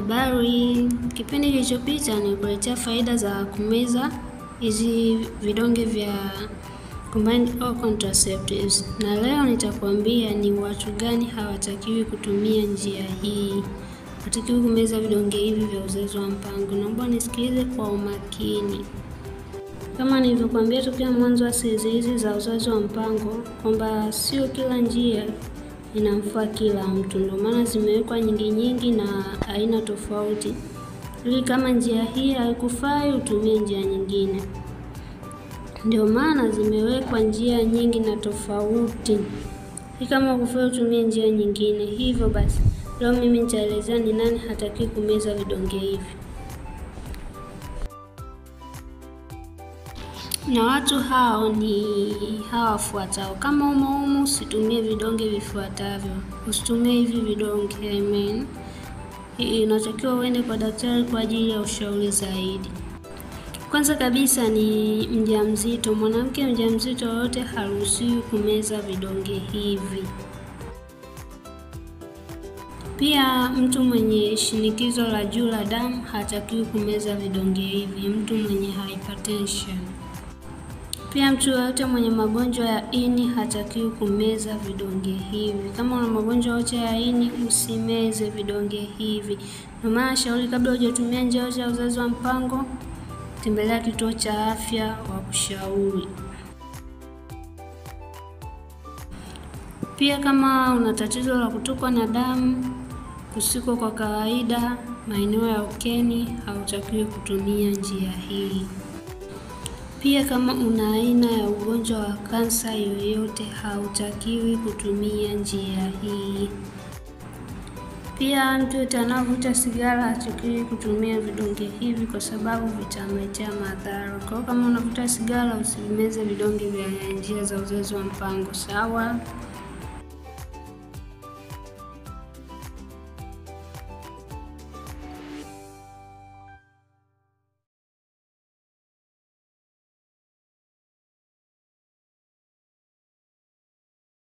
Habari, kipindi kilichopita nilikuletea faida za kumeza hizi vidonge vya combined oral contraceptives, na leo nitakwambia ni watu gani hawatakiwi kutumia njia hii. Hawatakiwi kumeza vidonge hivi vya uzazi wa mpango. Naomba nisikilize kwa umakini. Kama nilivyokuambia tokea mwanzo wa series hizi za uzazi wa mpango kwamba sio kila njia inamfaa kila mtu, ndio maana zimewekwa nyingi na aina tofauti, ili kama njia hii haikufai utumie njia nyingine. Ndio maana zimewekwa njia nyingi na tofauti, ili kama hukufai utumie njia nyingine. Hivyo basi leo mimi nitaelezea ni nani hataki kumeza vidonge hivi. Na watu hao ni hawa wafuatao. Kama umo usitumie vidonge vifuatavyo. Usitumie hivi vidonge, amen. Inatakiwa uende kwa daktari kwa ajili ya ushauri zaidi. Kwanza kabisa ni mjamzito. Mwanamke mjamzito yote haruhusiwi kumeza vidonge hivi. Pia mtu mwenye shinikizo la juu la damu hatakiwi kumeza vidonge hivi. Mtu mwenye hypertension. Pia mtu yote mwenye magonjwa ya ini hatakiwi kumeza vidonge hivi. Kama una magonjwa yote ya ini usimeze vidonge hivi. Ndio maana shauri kabla hujatumia njia yote ya uzazi wa mpango, tembelea kituo cha afya wa kushauri. Pia kama una tatizo la kutokwa na damu kusiko kwa kawaida maeneo ya ukeni, hautakiwi kutumia njia hii. Pia kama una aina ya ugonjwa wa kansa yoyote hautakiwi kutumia njia hii. Pia mtu anayevuta sigara hatakiwi kutumia vidonge hivi kwa sababu vitamletea madhara. Kwa kama unavuta sigara usimeze vidonge vya njia za uzazi wa mpango, sawa?